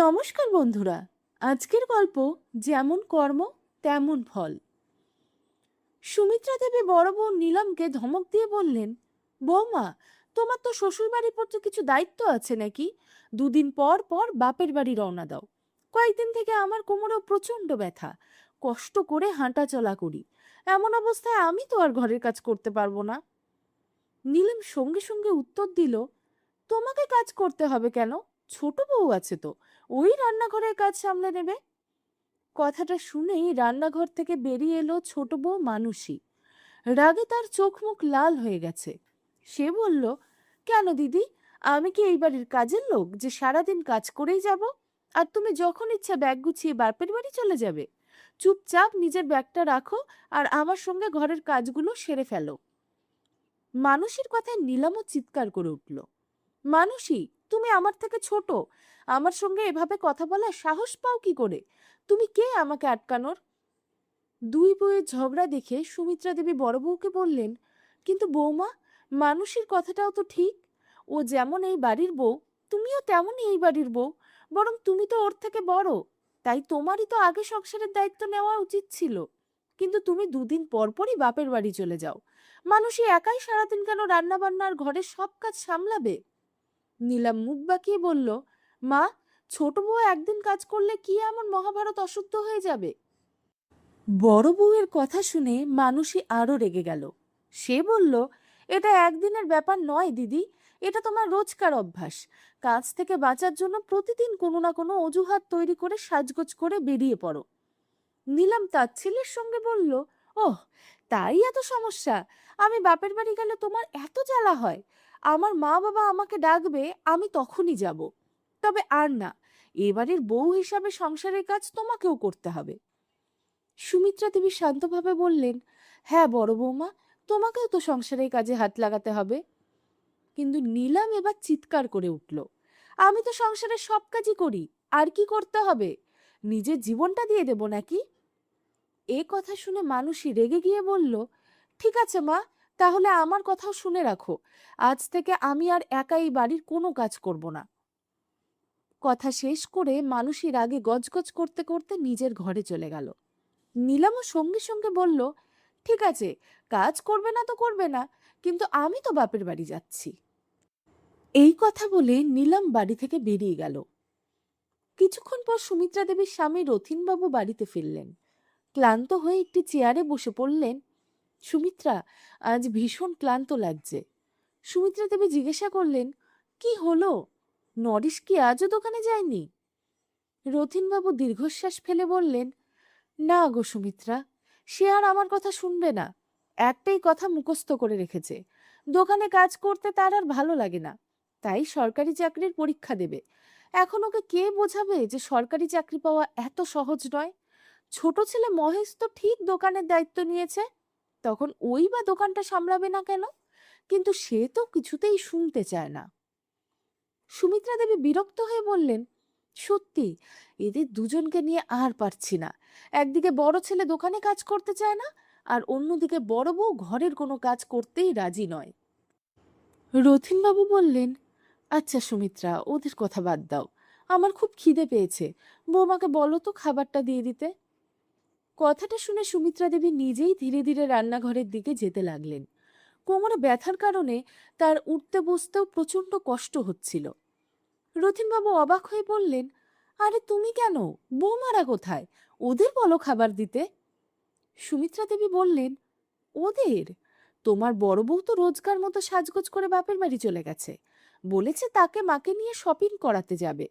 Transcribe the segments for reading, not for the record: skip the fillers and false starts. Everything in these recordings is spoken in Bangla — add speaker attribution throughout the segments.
Speaker 1: নমস্কার বন্ধুরা। আজকের গল্প যেমন কর্ম তেমন ফল। সুমিত্রা দেবী বড় বউ নীলমকে ধমক দিয়ে বললেন, বৌমা, তোমার তো শ্বশুর বাড়ির প্রতি কিছু দায়িত্ব আছে নাকি? দুদিন পর পর বাপের বাড়ি রওনা দাও। কয়েকদিন থেকে আমার কোমরেও প্রচন্ড ব্যথা, কষ্ট করে হাঁটা চলা করি। এমন অবস্থায় আমি তো আর ঘরের কাজ করতে পারবো না। নীলম সঙ্গে সঙ্গে উত্তর দিল, তোমাকে কাজ করতে হবে কেন? ছোট বউ আছে তো, ওই রান্নাঘরের কাজ সামলে নেবে। কথাটা শুনেই রান্নাঘর থেকে বেরিয়ে এলো ছোট বউ মানুষী। রাগে তার চোখ মুখ লাল হয়ে গেছে। সে বলল, কেন দিদি, আমি কি এই বাড়ির কাজের লোক যে সারাদিন কাজ করেই যাব? আর তুমি যখন ইচ্ছা ব্যাগ গুছিয়ে বাপের বাড়ি চলে যাবে? চুপচাপ নিজের ব্যাগটা রাখো আর আমার সঙ্গে ঘরের কাজগুলো সেরে ফেলো। মানুষের কথায় নীলামও চিৎকার করে উঠল, মানুষী, তুমি আমার থেকে ছোট, আমার সঙ্গে এভাবে কথা বলার সাহস পাও কি করে? তুমি কে আমাকে আটকানোর? দুই বউয়ের ঝগড়া দেখে সুমিত্রা দেবী বড় বউকে বললেন, কিন্তু বৌমা, মানুষের কথাটাও তো ঠিক। ও যেমন এই বাড়ির বউ, তুমিও তেমনই এই বাড়ির বউ। বরং তুমি তো ওর থেকে বড়, তাই তোমারই তো আগে সংসারের দায়িত্ব নেওয়া উচিত ছিল। কিন্তু তুমি দুদিন পর পরই বাপের বাড়ি চলে যাও। মানুষই একাই সারাদিন কেন রান্না বান্নার ঘরের সব কাজ সামলাবে? নীলাম মুখ বাঁকিয়ে বলল, মা, ছোট বউ একদিন কাজ করলে কি এমন মহাভারত অশুদ্ধ হয়ে যাবে? বড় বউয়ের কথা শুনে মানুষই আরো রেগে গেল। সে বলল, এটা একদিনের ব্যাপার নয় দিদি, এটা তোমার রোজকার অভ্যাস। কাজ থেকে বাঁচার জন্য প্রতিদিন কোনো না কোনো অজুহাত তৈরি করে সাজগোজ করে বেরিয়ে পড়ো। নীলাম তাচ্ছিল্যের সঙ্গে বলল, ওহ, তাই এত সমস্যা? আমি বাপের বাড়ি গেলে তোমার এত জ্বালা হয়? আমার মা বাবা আমাকে ডাকবে, আমি তখনই যাব। তবে আর না, এবারের বউ হিসাবে সংসারের কাজ তোমাকেও করতে হবে। সুমিত্রা দেবী শান্তভাবে বললেন, হ্যাঁ বড় বৌমা, তোমাকেও তো সংসারের কাজে হাত লাগাতে হবে। কিন্তু নীলাম এবার চিৎকার করে উঠল, আমি তো সংসারের সব কাজই করি, আর কি করতে হবে? নিজের জীবনটা দিয়ে দেব নাকি? এ কথা শুনে মানুষই রেগে গিয়ে বলল, ঠিক আছে মা, তাহলে আমার কথাও শুনে রাখো, আজ থেকে আমি আর একাই বাড়ির কোনো কাজ করব না। কথা শেষ করে মানুষই রাগে গজগজ করতে করতে নিজের ঘরে চলে গেল। নীলামও সঙ্গে সঙ্গে বলল, ঠিক আছে, কাজ করবে না তো করবে না, কিন্তু আমি তো বাপের বাড়ি যাচ্ছি। এই কথা বলে নীলাম বাড়ি থেকে বেরিয়ে গেল। কিছুক্ষণ পর সুমিত্রা দেবীর স্বামী রথিনবাবু বাড়িতে ফিরলেন। ক্লান্ত হয়ে একটি চেয়ারে বসে পড়লেন। সুমিত্রা, আজ ভীষণ ক্লান্ত লাগছে। সুমিত্রা দেবী জিজ্ঞাসা করলেন, কি হলো? নরেশ কি আজও দোকানে যায়নি? রথিনবাবু দীর্ঘশ্বাস ফেলে বললেন, না গো সুমিত্রা, সে আর আমার কথা শুনবে না। একটাই কথা মুখস্থ করে রেখেছে, দোকানে কাজ করতে তার আর ভালো লাগে না, তাই সরকারি চাকরির পরীক্ষা দেবে। এখন ওকে কে বোঝাবে যে সরকারি চাকরি পাওয়া এত সহজ নয়? ছোট ছেলে মহেশ তো ঠিক দোকানের দায়িত্ব নিয়েছে, তখন ওই বা দোকানটা সামলাবে না কেন? কিন্তু সে তো কিছুতেই শুনতে চায় না। সুমিত্রা দেবী বিরক্ত হয়ে বললেন, সত্যি, এদের দুজনকে নিয়ে আর পারছি না। একদিকে বড় ছেলে দোকানে কাজ করতে চায় না, আর অন্যদিকে বড় বউ ঘরের কোনো কাজ করতেই রাজি নয়। রথিনবাবু বললেন, আচ্ছা সুমিত্রা, ওদের কথা বাদ দাও, আমার খুব খিদে পেয়েছে, বৌমাকে বলো তো খাবারটা দিয়ে দিতে। কথাটা শুনে সুমিত্রা দেবী নিজেই ধীরে ধীরে রান্নাঘরের দিকে যেতে লাগলেন। কোমরে ব্যথার কারণে তার উঠতে বসতেও প্রচন্ড কষ্ট হচ্ছিল। রথিনবাবু অবাক হয়ে বললেন, আরে তুমি কেন? বৌমারা কোথায়? ওদের বলো খাবার দিতে। সুমিত্রা দেবী বললেন, ওদের? তোমার বড় বউ তো রোজকার মতো সাজগোজ করে বাপের বাড়ি চলে গেছে, বলেছে তাকে মাকে নিয়ে শপিং করাতে যাবে।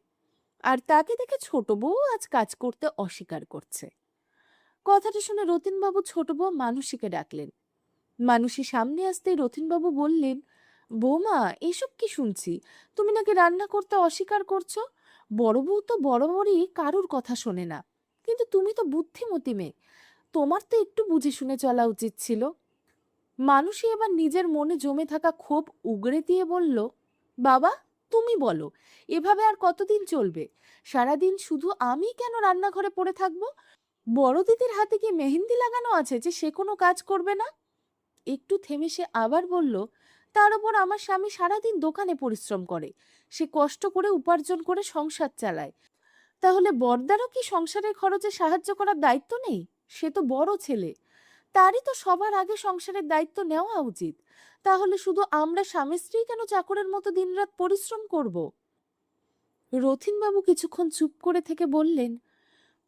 Speaker 1: আর তাকে দেখে ছোট বউ আজ কাজ করতে অস্বীকার করছে। কথাটা শুনে রতিনবাবু ছোট বউ মানুষীকে ডাকলেন। মানুষী সামনে আসতেই রতিনবাবু বললেন, বৌমা, এসব কি শুনছি? তুমি নাকি রান্না করতে অস্বীকার করছো? বড় বউ তো বরাবরই কারুর কথা শোনে না, কিন্তু তুমি তো বুদ্ধিমতী মেয়ে, তোমার তো একটু বুঝে শুনে চলা উচিত ছিল। মানুষই এবার নিজের মনে জমে থাকা ক্ষোভ উগরে দিয়ে বলল, বাবা, তুমি বলো, এভাবে আর কতদিন চলবে? সারাদিন শুধু আমি কেন রান্নাঘরে পড়ে থাকবো? বড় দিদির হাতে কি মেহেন্দি লাগানো আছে যে সে কোনো কাজ করবে না? একটু থেমে সে আবার বলল, তার উপর আমার স্বামী সারাদিন দোকানে পরিশ্রম করে, সে কষ্ট করে উপার্জন করে সংসার চালায়, তাহলে বড়দারও কি সংসারের খরচে সাহায্য করার দায়িত্ব নেই? সে তো বড় ছেলে, তারই তো সবার আগে সংসারের দায়িত্ব নেওয়া উচিত। তাহলে শুধু আমরা স্বামী স্ত্রী কেন চাকরের মতো দিনরাত পরিশ্রম করব? রথিনবাবু কিছুক্ষণ চুপ করে থেকে বললেন,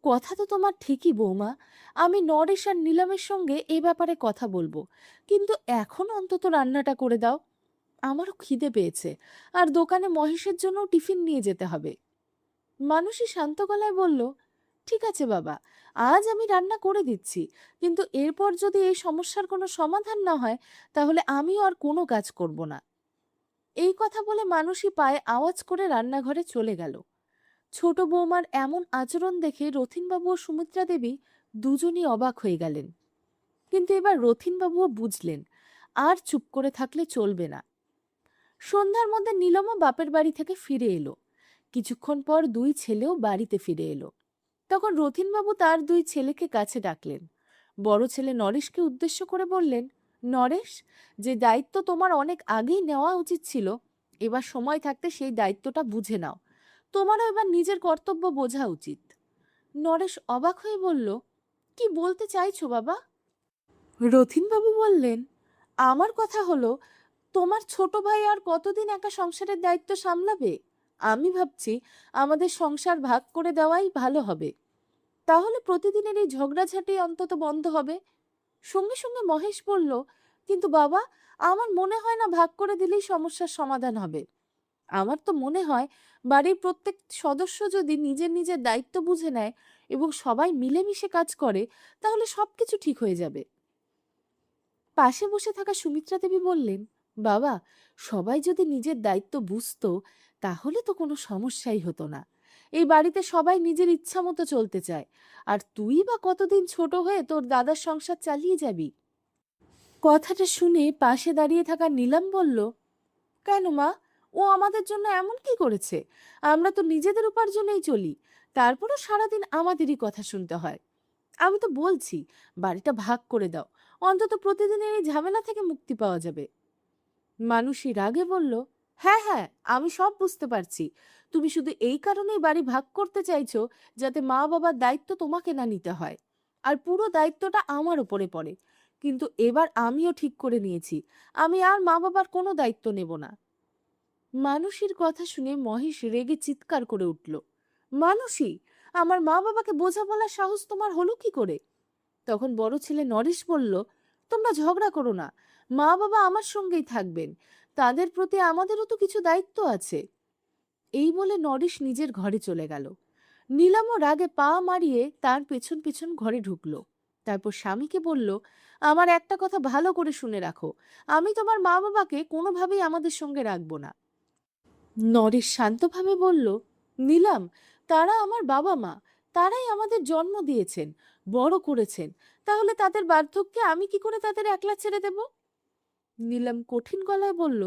Speaker 1: কথা তো তোমার ঠিকই বৌমা, আমি নরেশ আর নিলামের সঙ্গে এ ব্যাপারে কথা বলবো, কিন্তু এখন অন্তত রান্নাটা করে দাও, আমারও খিদে পেয়েছে, আর দোকানে মহেশের জন্য টিফিন নিয়ে যেতে হবে। মানুষই শান্ত গলায় বলল, ঠিক আছে বাবা, আজ আমি রান্না করে দিচ্ছি, কিন্তু এরপর যদি এই সমস্যার কোনো সমাধান না হয় তাহলে আমিও আর কোনো কাজ করব না। এই কথা বলে মানুষই পায়ে আওয়াজ করে রান্নাঘরে চলে গেল। ছোট বৌমার এমন আচরণ দেখে রথিনবাবু ও সুমিত্রা দেবী দুজনই অবাক হয়ে গেলেন। কিন্তু এবার রথিনবাবুও বুঝলেন আর চুপ করে থাকলে চলবে না। সন্ধ্যার মধ্যে নীলমও বাপের বাড়ি থেকে ফিরে এলো। কিছুক্ষণ পর দুই ছেলেও বাড়িতে ফিরে এলো। তখন রথিনবাবু তার দুই ছেলেকে কাছে ডাকলেন। বড় ছেলে নরেশকে উদ্দেশ্য করে বললেন, নরেশ, যে দায়িত্ব তোমার অনেক আগেই নেওয়া উচিত ছিল, এবার সময় থাকতে সেই দায়িত্বটা বুঝে নাও। তোমারও এবার নিজের কর্তব্য বোঝা উচিত। নরেশ অবাক হয়ে বলল, কি বলতে চাইছো বাবা? রথিনবাবু বললেন, আমার কথা হলো, তোমার ছোট ভাই আর কতদিন একা সংসারের দায়িত্ব সামলাবে? আমি ভাবছি আমাদের সংসার ভাগ করে দেওয়াই ভালো হবে। তাহলে প্রতিদিনের এই ঝগড়াঝাটি অন্তত বন্ধ হবে। সঙ্গে সঙ্গে মহেশ বলল, কিন্তু বাবা, আমার মনে হয় না ভাগ করে দিলেই সমস্যার সমাধান হবে। আমার তো মনে হয় বাড়ির প্রত্যেক সদস্য যদি নিজের নিজের দায়িত্ব বুঝে নেয় এবং সবাই মিলেমিশে কাজ করে, তাহলে সবকিছু ঠিক হয়ে যাবে। পাশে বসে থাকা সুমিত্রা দেবী বললেন, বাবা, সবাই যদি নিজের দায়িত্ব বুঝতো তাহলে তো কোনো সমস্যাই হতো না। এই বাড়িতে সবাই নিজের ইচ্ছা মতো চলতে চায়, আর তুই বা কতদিন ছোট হয়ে তোর দাদার সংসার চালিয়ে যাবি? কথাটা শুনে পাশে দাঁড়িয়ে থাকা নীলাম বলল, কেন মা, ও আমাদের জন্য এমন কি করেছে? আমরা তো নিজেদের উপার্জনেই চলি, তারপরও সারাদিন আমাদেরই কথা শুনতে হয়। আমি তো বলছি বাড়িটা ভাগ করে দাও, অন্তত প্রতিদিনের এই ঝামেলা থেকে মুক্তি পাওয়া যাবে। মানুষই রাগে বলল, হ্যাঁ হ্যাঁ, আমি সব বুঝতে পারছি। তুমি শুধু এই কারণেই বাড়ি ভাগ করতে চাইছো যাতে মা বাবার দায়িত্ব তোমাকে না নিতে হয়, আর পুরো দায়িত্বটা আমার উপরে পড়ে। কিন্তু এবার আমিও ঠিক করে নিয়েছি, আমি আর মা বাবার কোনো দায়িত্ব নেব না। মানুষীর কথা শুনে মহেশ রেগে চিৎকার করে উঠল, মানুষী, আমার মা বাবাকে বোঝা বলার সাহস তোমার হলো কি করে? তখন বড় ছেলে নরেশ বলল, তোমরা ঝগড়া করো না, মা বাবা আমার সঙ্গেই থাকবেন, তাদের প্রতি আমাদেরও তো কিছু দায়িত্ব আছে। এই বলে নরেশ নিজের ঘরে চলে গেল। নীলামও রাগে পা মারিয়ে তার পেছন পেছন ঘরে ঢুকলো। তারপর স্বামীকে বলল, আমার একটা কথা ভালো করে শুনে রাখো, আমি তোমার মা বাবাকে কোনোভাবেই আমাদের সঙ্গে রাখবো না। নরেশ শান্তভাবে বলল, নীলাম, তারা আমার বাবা মা, তারাই আমাদের জন্ম দিয়েছেন, বড় করেছেন, তাহলে তাদের বার্ধক্যে আমি কি করে তাদের একলা ছেড়ে দেব? নীলাম কঠিন গলায় বলল,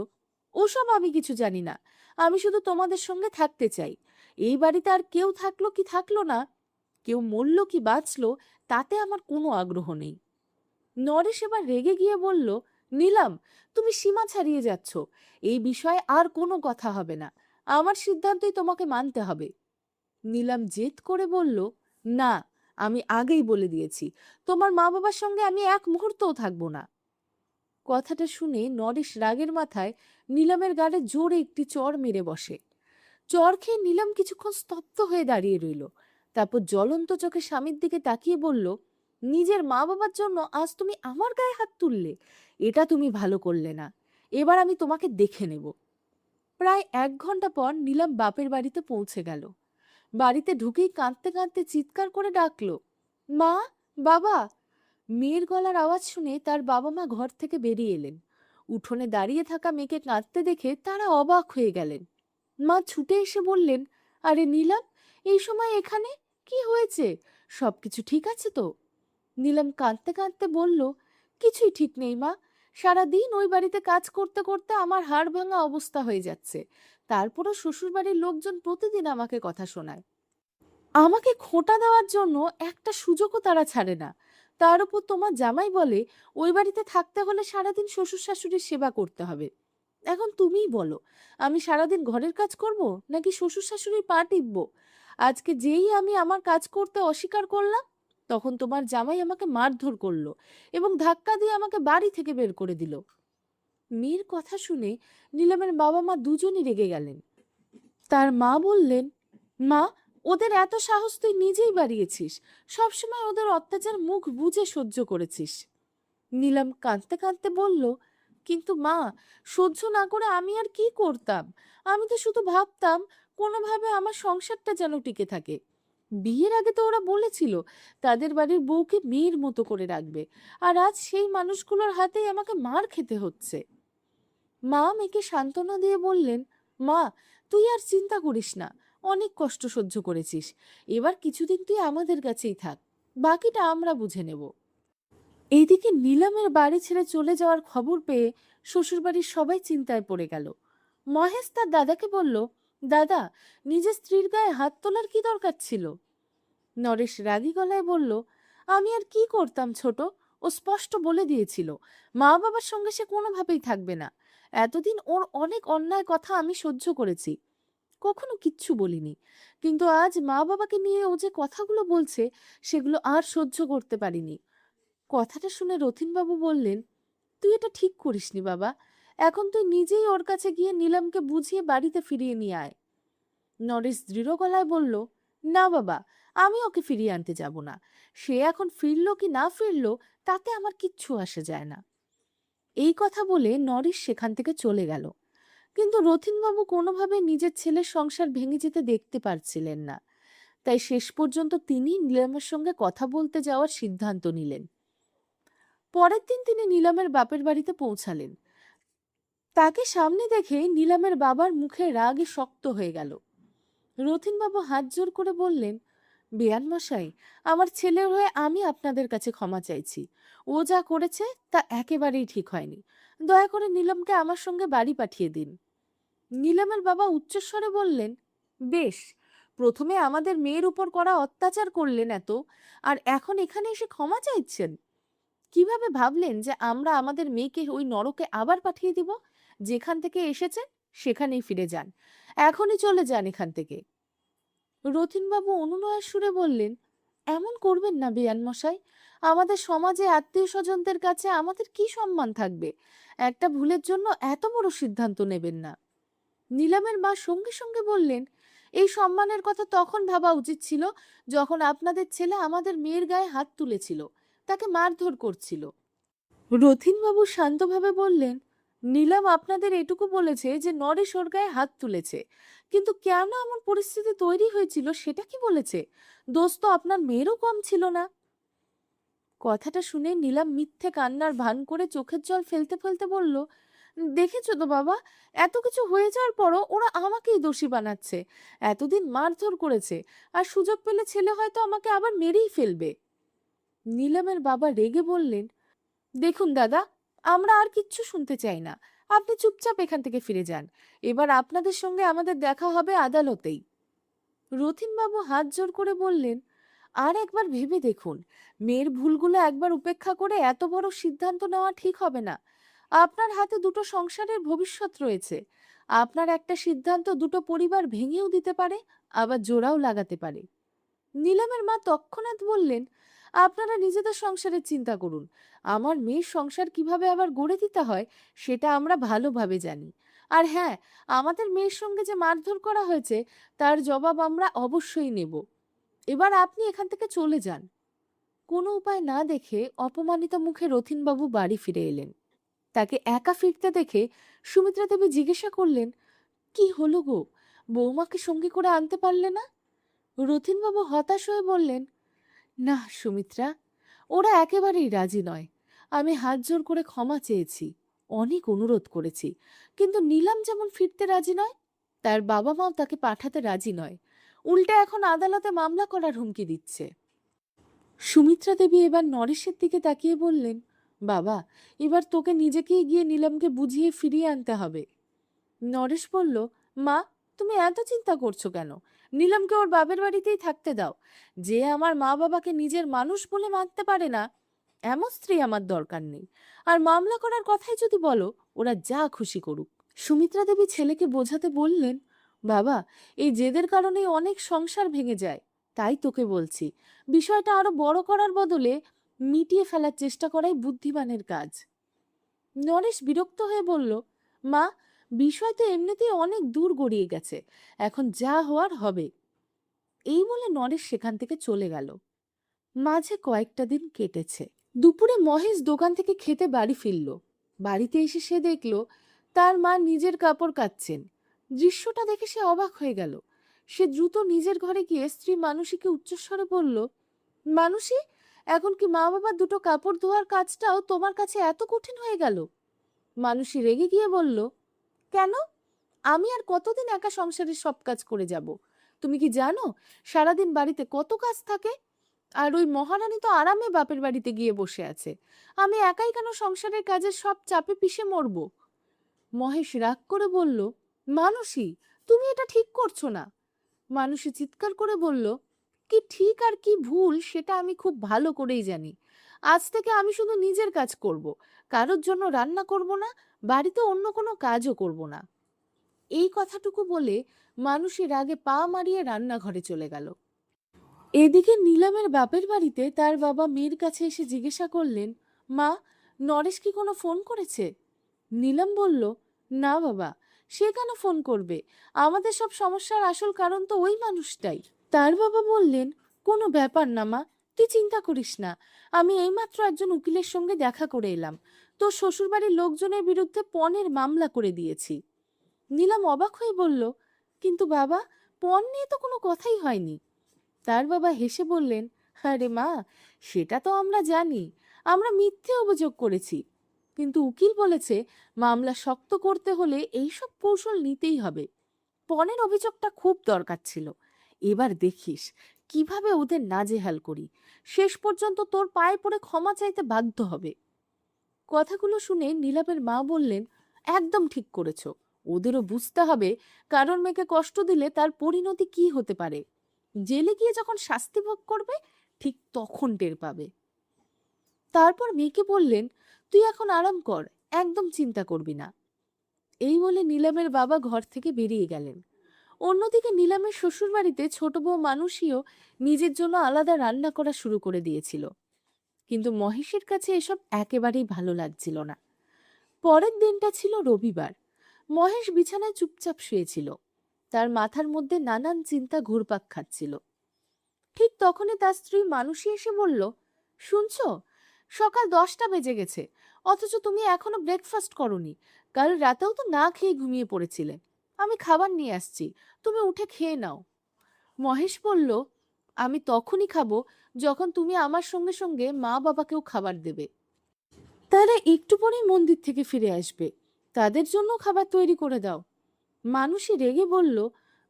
Speaker 1: ওসব আমি কিছু জানি না, আমি শুধু তোমাদের সঙ্গে থাকতে চাই। এই বাড়িতে আর কেউ থাকলো কি থাকলো না, কেউ মরলো কি বাঁচলো, তাতে আমার কোনো আগ্রহ নেই। নরেশ এবার রেগে গিয়ে বলল, নীলাম, তুমি সীমা ছাড়িয়ে যাচ্ছ, এই বিষয়ে আর কোনো কথা হবে না, আমার সিদ্ধান্তই তোমাকে মানতে হবে। নীলাম জেদ করে বলল, না, আমি আগেই বলে দিয়েছি, তোমার মা বাবার সঙ্গে আমি এক মুহূর্তও থাকবো না। কথাটা শুনে নরেশ রাগের মাথায় নীলামের গালে জোরে একটি চড় মেরে বসে। চড় খেয়ে নীলাম কিছুক্ষণ স্তব্ধ হয়ে দাঁড়িয়ে রইল। তারপর জ্বলন্ত চোখে স্বামীর দিকে তাকিয়ে বলল, নিজের মা বাবার জন্য আজ তুমি আমার গায়ে হাত তুললে, এটা তুমি ভালো করলে না, এবার আমি তোমাকে দেখে নেব। প্রায় 1 ঘন্টা পর নীলাম বাপের বাড়িতে পৌঁছে গেল। বাড়িতে ঢুকেই কাঁদতে কাঁদতে চিৎকার করে ডাকলো, মা, বাবা। মেয়ের গলার আওয়াজ শুনে তার বাবা মা ঘর থেকে বেরিয়ে এলেন। উঠোনে দাঁড়িয়ে থাকা মেয়েকে কাঁদতে দেখে তারা অবাক হয়ে গেলেন। মা ছুটে এসে বললেন, আরে নীলাম, এই সময় এখানে কি হয়েছে? সবকিছু ঠিক আছে তো? নীলাম কাঁদতে কাঁদতে বলল, কিছুই ঠিক নেই মা, সারাদিন ওই বাড়িতে কাজ করতে করতে আমার হাড় ভাঙা অবস্থা হয়ে যাচ্ছে, তারপরও শ্বশুরবাড়ির লোকজন প্রতিদিন আমাকে কথা শোনায়। আমাকে খোঁটা দেওয়ার জন্য একটা সুযোগও তারা ছাড়ে না। তার উপর তোমার জামাই বলে ওই বাড়িতে থাকতে হলে সারাদিন শ্বশুর শাশুড়ির সেবা করতে হবে। এখন তুমিই বলো, আমি সারাদিন ঘরের কাজ করব নাকি শ্বশুর শাশুড়ির পা টিপবো? আজকে যেই আমি আমার কাজ করতে অস্বীকার করলাম, তখন তোমার জামাই আমাকে মারধর করলো এবং ধাক্কা দিয়ে আমাকে বাড়ি থেকে বের করে দিল। মেয়ের কথা শুনে নিলামের বাবা মা দুজনই রেগে গেলেন। তার মা বললেন, মা, ওদের এত সাহস তুই নিজেই বাড়িয়েছিস, সবসময় ওদের অত্যাচার মুখ বুজে সহ্য করেছিস। নিলাম কাঁদতে কাঁদতে বলল, কিন্তু মা, সহ্য না করে আমি আর কি করতাম? আমি তো শুধু ভাবতাম কোনোভাবে আমার সংসারটা যেন টিকে থাকে। বিয়ের আগে তো ওরা বলেছিল তাদের বাড়ির বউকে মেয়ের মতো করে রাখবে, আর আজ সেই মানুষগুলোর হাতেই আমাকে মার খেতে হচ্ছে। মা মেয়েকে সান্ত্বনা দিয়ে বললেন, মা, তুই আর চিন্তা করিস না, অনেক কষ্ট সহ্য করেছিস, এবার কিছুদিন তুই আমাদের কাছেই থাক, বাকিটা আমরা বুঝে নেব। এইদিকে নিলামের বাড়ি ছেড়ে চলে যাওয়ার খবর পেয়ে শ্বশুরবাড়ির সবাই চিন্তায় পড়ে গেল। মহেশ তার দাদাকে বলল, দাদা, নিজের স্ত্রীর গায়ে হাত তোলার কি দরকার ছিল? নরেশ রাগী গলায় বলল, আমি আর কি করতাম ছোট? ও স্পষ্ট বলে দিয়েছিল মা বাবার সঙ্গে সে কোনোভাবেই থাকবে না। এতদিন ওর অনেক অন্যায় কথা আমি সহ্য করেছি, কখনো কিচ্ছু বলিনি, কিন্তু আজ মা বাবাকে নিয়ে ও যে কথাগুলো বলছে সেগুলো আর সহ্য করতে পারিনি। কথাটা শুনে রথিনবাবু বললেন, তুই এটা ঠিক করিসনি বাবা, এখন তুই নিজেই ওর কাছে গিয়ে নিলামকে বুঝিয়ে বাড়িতে ফিরিয়ে নিয়ে আয়। নরেশ দৃঢ় গলায় বলল, না বাবা, আমি ওকে ফিরিয়ে আনতে যাব না। সে এখন ফিরলো কি না ফিরলো তাতে আমার কিচ্ছু আসে যায় না। এই কথা বলে নরেশ সেখান থেকে চলে গেল। কিন্তু রথিনবাবু কোনোভাবে নিজের ছেলের সংসার ভেঙে যেতে দেখতে পারছিলেন না। তাই শেষ পর্যন্ত তিনি নিলামের সঙ্গে কথা বলতে যাওয়ার সিদ্ধান্ত নিলেন। পরের দিন তিনি নিলামের বাপের বাড়িতে পৌঁছালেন। তাকে সামনে দেখে নিলামের বাবার মুখে রাগে শক্ত হয়ে গেল। রথিনবাবু হাত জোর করে বললেন, বেয়ান মশাই, আমার ছেলের হয়ে আমি আপনাদের কাছে ক্ষমা চাইছি। ও যা করেছে তা একেবারেই ঠিক হয়নি। দয়া করে নিলামকে আমার সঙ্গে বাড়ি পাঠিয়ে দিন। নিলামের বাবা উচ্চস্বরে বললেন, বেশ, প্রথমে আমাদের মেয়ের উপর করা অত্যাচার করলেন এত, আর এখন এখানে এসে ক্ষমা চাইছেন? কিভাবে ভাবলেন যে আমরা আমাদের মেয়েকে ওই নরকে আবার পাঠিয়ে দিব? যেখান থেকে এসেছেন সেখানেই ফিরে যান, এখনই চলে যান এখান থেকে। রথিনবাবু অনুনয়ের সুরে বললেন, এমন করবেন না বেয়ান মশাই, আমাদের সমাজে আত্মীয় স্বজনদের কাছে আমাদের কি সম্মান থাকবে? একটা ভুলের জন্য এত বড় সিদ্ধান্ত নেবেন না। নিলামের মা সঙ্গে সঙ্গে বললেন, এই সম্মানের কথা তখন ভাবা উচিত ছিল যখন আপনাদের ছেলে আমাদের মেয়ের গায়ে হাত তুলেছিল, তাকে মারধর করছিল। রথিনবাবু শান্তভাবে বললেন, নিলাম আপনাদের এটুকু বলেছে যে নরেশ ওর গায়ে হাত তুলেছে, কিন্তু কেন এমন পরিস্থিতি তৈরি হয়েছিল সেটা কি বলেছে? দোষ তো আপনার মেয়েরও কম ছিল না। কথাটা শুনে নিলাম মিথ্যে কান্নার ভান করে চোখের জল ফেলতে ফেলতে বলল, দেখেছো তো বাবা, এত কিছু হয়ে যাওয়ার পরও ওরা আমাকেই দোষী বানাচ্ছে। এতদিন মারধর করেছে, আর সুযোগ পেলে ছেলে হয়তো আমাকে আবার মেরেই ফেলবে। নিলামের বাবা রেগে বললেন, দেখুন দাদা, আমরা আর কিচ্ছু শুনতে চাই না, আপনি চুপচাপ এখান থেকে ফিরে যান। এবার আপনাদের সঙ্গে আমাদের দেখা হবে আদালতেই। রথিনবাবু হাত জোর করে বললেন, আর একবার ভেবে দেখুন, মেয়ের ভুলগুলো একবার উপেক্ষা করে এত বড় সিদ্ধান্ত নেওয়া ঠিক হবে না। আপনার হাতে দুটো সংসারের ভবিষ্যৎ রয়েছে। আপনার একটা সিদ্ধান্ত দুটো পরিবার ভেঙেও দিতে পারে, আবার জোড়াও লাগাতে পারে। নিলামের মা তৎক্ষণাৎ বললেন, আপনারা নিজেদের সংসারের চিন্তা করুন, আমার মেয়ের সংসার কিভাবে আবার গড়ে দিতে হয় সেটা আমরা ভালোভাবে জানি। আর হ্যাঁ, আমাদের মেয়ের সঙ্গে যে মারধর করা হয়েছে তার জবাব আমরা অবশ্যই নেব। এবার আপনি এখান থেকে চলে যান। কোনো উপায় না দেখে অপমানিত মুখে রথিনবাবু বাড়ি ফিরে এলেন। তাকে একা ফিরতে দেখে সুমিত্রা দেবী জিজ্ঞাসা করলেন, কি হলো গো, বৌমাকে সঙ্গে করে আনতে পারলে না? রথিনবাবু হতাশ হয়ে বললেন, না সুমিত্রা, ওরা একেবারেই রাজি নয়। আমি হাত জোর করে ক্ষমা চেয়েছি, অনেক অনুরোধ করেছি, কিন্তু নিলাম যেমন ফিরতে রাজি নয়, তার বাবা মাও তাকে পাঠাতে রাজি নয়। উল্টে এখন আদালতে মামলা করার হুমকি দিচ্ছে। সুমিত্রা দেবী এবার নরেশের দিকে তাকিয়ে বললেন, বাবা, এবার তোকে নিজেকেই গিয়ে নিলামকে বুঝিয়ে ফিরিয়ে আনতে হবে। নরেশ বলল, মা, তুমি এত চিন্তা করছো কেন? নিলামকে ওর বাপের বাড়িতেই থাকতে দাও। যে আমার মা বাবাকে নিজের মানুষ বলে মানতে পারে না, এমন স্ত্রী আমার দরকার নেই। আর মামলা করার কথাই যদি বলো, ওরা যা খুশি করুক, সুমিত্রা দেবী ছেলেকে বোঝাতে বললেন, বাবা, এই জেদের কারণেই অনেক সংসার ভেঙে যায়। তাই তোকে বলছি, বিষয়টা আরো বড় করার বদলে মিটিয়ে ফেলার চেষ্টা করাই বুদ্ধিমানের কাজ। নরেশ বিরক্ত হয়ে বলল, মা, বিষয় তো এমনিতেই অনেক দূর গড়িয়ে গেছে, এখন যা হওয়ার হবে। এই বলে নরেশ সেখান থেকে চলে গেল। মাঝে কয়েকটা দিন কেটেছে। দুপুরে মহেশ দোকান থেকে খেতে বাড়ি ফিরল। বাড়িতে এসে সে দেখল তার মা নিজের কাপড় কাচ্ছেন। দৃশ্যটা দেখে সে অবাক হয়ে গেল। সে দ্রুত নিজের ঘরে গিয়ে স্ত্রী মানুষীকে উচ্চস্বরে বলল, মানুষী, এখন কি মা বাবার দুটো কাপড় ধোয়ার কাজটাও তোমার কাছে এত কঠিন হয়ে গেল? মানুষী রেগে গিয়ে বলল, কেন? আমি আর কতদিন একা সংসারের সব কাজ করে যাব? তুমি কি জানো সারাদিন বাড়িতে কত কাজ থাকে? আর ওই মহারানী তো আরামে বাপের বাড়িতে গিয়ে বসে আছে। আমি একাই কেন সংসারের কাজের সব চাপে পিষে মরব? মহেশ রাগ করে বলল, মানসী, তুমি এটা ঠিক করছো না। মানুষী চিৎকার করে বলল, কি ঠিক আর কি ভুল সেটা আমি খুব ভালো করেই জানি। আজ থেকে আমি শুধু নিজের কাজ করব, কারোর জন্য রান্না করব না, বাড়িতে অন্য কোনো কাজও করব না। এই কথাটুকু বলে মানুষী রাগে পা মারিয়ে রান্নাঘরে চলে গেল। এদিকে নিলামের বাপের বাড়িতে তার বাবা মেয়ের কাছে এসে জিজ্ঞাসা করলেন, মা, নরেশ কি কোনো ফোন করেছে? নিলাম বলল, না বাবা, সে কেন ফোন করবে? আমাদের সব সমস্যার আসল কারণ তো ওই মানুষটাই। তার বাবা বললেন, কোনো ব্যাপার না মা, তুই চিন্তা করিস না। আমি এইমাত্র একজন উকিলের সঙ্গে দেখা করে এলাম। তোর শ্বশুরবাড়ির লোকজনের বিরুদ্ধে পণের মামলা করে দিয়েছি। নিলাম অবাক হয়ে বলল, কিন্তু বাবা, পণ নিয়ে তো কোনো কথাই হয়নি। তার বাবা হেসে বললেন, আরে মা, সেটা তো আমরা জানি। আমরা মিথ্যে অভিযোগ করেছি, কিন্তু উকিল বলেছে মামলা শক্ত করতে হলে এইসব কৌশল নিতেই হবে। পণের অভিযোগটা খুব দরকার ছিল। এবার দেখিস কিভাবে ওদের নাজেহাল করি। শেষ পর্যন্ত তোর পায়ে পড়ে ক্ষমা চাইতে বাধ্য হবে। কথাগুলো শুনে নীলাপের মা বললেন, একদম ঠিক করেছো। ওদেরও বুঝতে হবে কারণ মেয়েকে কষ্ট দিলে তার পরিণতি কি হতে পারে। জেলে গিয়ে যখন শাস্তি ভোগ করবে, ঠিক তখন টের পাবে। তারপর মেয়েকে বললেন, তুই এখন আরাম কর, একদম চিন্তা করবি না। এই বলে নিলামের বাবা ঘর থেকে বেরিয়ে গেলেন। অন্যদিকে নিলামের শ্বশুরবাড়িতে ছোট বউ মানুষীও নিজের জন্য আলাদা রান্না করা শুরু করে দিয়েছিল। কিন্তু মহেশের কাছে এসব একেবারেই ভালো লাগছিল না। পরের দিনটা ছিল রবিবার। মহেশ বিছানায় চুপচাপ শুয়েছিল। তার মাথার মধ্যে নানান চিন্তা ঘুরপাক খাচ্ছিল। ঠিক তখনই তার স্ত্রী মানুষী এসে বলল, শুনছো, সকাল 10টা বেজে গেছে, অথচ তুমি এখনো ব্রেকফাস্ট করোনি। কাল রাতেও তো না খেয়ে ঘুমিয়ে পড়েছিলে। আমি খাবার নিয়ে আসছি, তুমি উঠে খেয়ে নাও। মহেশ বলল, আমি তখনই খাবো যখন তুমি আমার সঙ্গে সঙ্গে মা বাবাকেও খাবার দেবে। তারা একটু পরেই মন্দির থেকে ফিরে আসবে, তাদের জন্য খাবার তৈরি করে দাও। মানুষই রেগে বলল,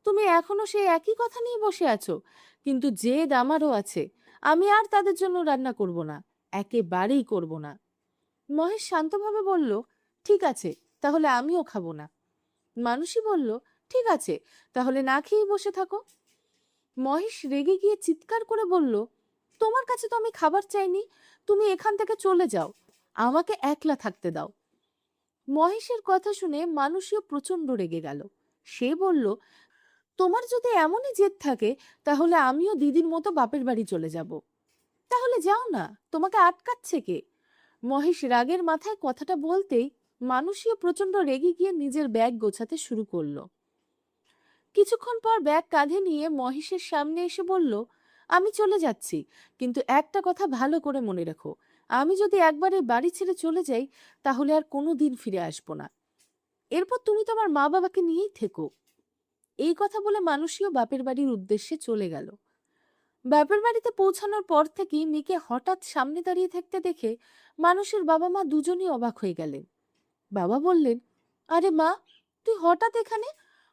Speaker 1: তুমি এখনো সেই একই কথা নিয়ে বসে আছো, কিন্তু জেদ আমারও আছে। আমি আর তাদের জন্য রান্না করব না, একেবারেই করব না। মহেশ শান্তভাবে বলল, ঠিক আছে, তাহলে আমিও খাবো না। মানুষই বলল, ঠিক আছে, তাহলে না খেয়ে বসে থাকো। মহেশ রেগে গিয়ে চিৎকার করে বলল, তোমার কাছে তো আমি খাবার চাইনি, তুমি এখান থেকে চলে যাও, আমাকে একলা থাকতে দাও। মহেশের কথা শুনে মানুষীও প্রচন্ড রেগে গেল। সে বলল, তোমার যদি এমনই জেদ থাকে, তাহলে আমিও দিদির মতো বাপের বাড়ি চলে যাব। তাহলে যাও না, তোমাকে আটকাচ্ছে কে? মহেশ রাগের মাথায় কথাটা বলতেই মানুষীও প্রচন্ড রেগে গিয়ে নিজের ব্যাগ গোছাতে শুরু করলো। কিছুক্ষণ পর ব্যাগ কাঁধে নিয়ে মহেশের সামনে এসে বলল, আমি চলে যাচ্ছি, কিন্তু একটা কথা ভালো করে মনে রেখো, আমি যদি একবার এই বাড়ি ছেড়ে চলে যাই, তাহলে আর কোনো দিন ফিরে আসবো না। এরপর তুমি তোমার মা বাবাকে নিয়েই থেকো। এই কথা বলে মানুষীও বাপের বাড়ির উদ্দেশ্যে চলে গেল। বাপের বাড়িতে পৌঁছানোর পর থেকেই মেয়েকে হঠাৎ সামনে দাঁড়িয়ে থাকতে দেখে মানুষের বাবা মা দুজনই অবাক হয়ে গেলেন। বাবা বললেন, আরে মা, তুই হঠাৎ এখানে?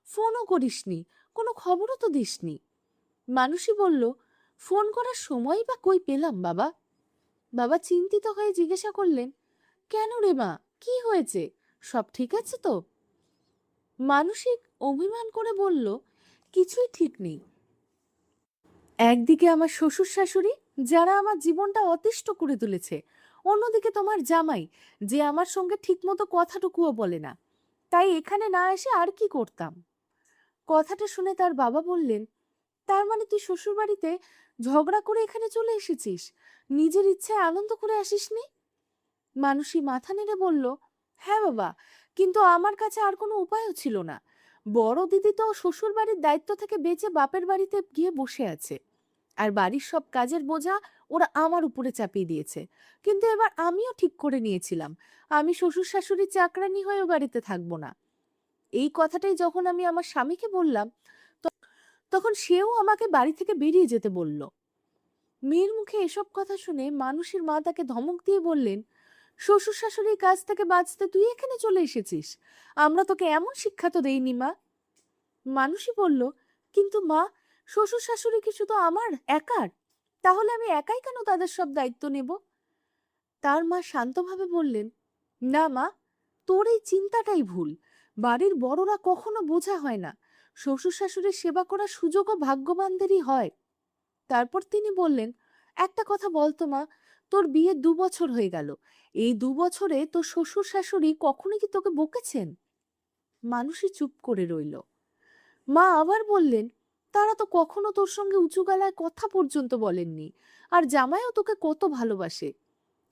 Speaker 1: ফোনও করিসনি, কোনো খবরও তো দিসনি। মানুষই বলল, ফোন করার সময়ই বা কই পেলাম বাবা। বাবা চিন্তিত হয়ে জিজ্ঞাসা করলেন, কেন রে মা, কি হয়েছে? সব ঠিক আছে তো? মানসিক অভিমান করে বলল, কিছুই ঠিক নেই। একদিকে আমার শ্বশুর শাশুড়ি, যারা আমার জীবনটা অতিষ্ঠ করে তুলেছে, অন্যদিকে তোমার জামাই, যে আমার সঙ্গে ঠিকমতো কথাটুকুও বলে না। তাই এখানে না এসে আর কি করতাম। কথাটা শুনে তার বাবা বললেন, তার মানে তুই শ্বশুর বাড়িতে ঝগড়া করে এখানে চলে এসেছিস, নিজের ইচ্ছায় আনন্দ করে আসিসনি? মানসী মাথা নেড়ে বলল, হ্যাঁ বাবা, কিন্তু আমার কাছে আর কোনো উপায়ও ছিল না। বড় দিদি তো শ্বশুর বাড়ির দায়িত্ব থেকে বেঁচে বাপের বাড়িতে গিয়ে বসে আছে, আর বাড়ির সব কাজের বোঝা ওরা আমার উপরে চাপিয়ে দিয়েছে। কিন্তু এবার আমিও ঠিক করে নিয়েছিলাম, আমি শ্বশুর শাশুড়ির চাকরানি হয়েও বাড়িতে থাকবো না। এই কথাটাই যখন আমি আমার স্বামীকে বললাম, তখন সেও আমাকে বাড়ি থেকে বেরিয়ে যেতে বলল। মেয়ের মুখে এসব কথা শুনে মানুষের মা তাকে ধমক দিয়ে বললেন, শ্বশুর শাশুড়ির কাছ থেকে বাঁচতে তুই এখানে চলে এসেছিস, আমরা তোকে এমন শিক্ষা তো দেইনি মা। মানুষই বলল, কিন্তু মা, শ্বশুর শাশুড়ি কি শুধু আমার একার? তাহলে আমি একাই কেন তাদের সব দায়িত্ব নেব? তার মা শান্তভাবে বললেন, না মা, তোর এই চিন্তাটাই ভুল। বাড়ির বড়রা কখনো বোঝা হয় না, শ্বশুর শাশুড়ির সেবা করার সুযোগও ভাগ্যবানদেরই হয়। তারপর তিনি বললেন, একটা কথা বলতো মা, তোর বিয়ে 2 বছর হয়ে গেল, এই 2 বছরে তোর শ্বশুর শাশুড়ি কখনো কি তোকে বকেছেন? মানুষই চুপ করে রইল। মা আবার বললেন, তারা তো কখনো তোর সঙ্গে উঁচু গলায় কথা পর্যন্ত বলেননি, আর জামাইও তোকে কত ভালোবাসে,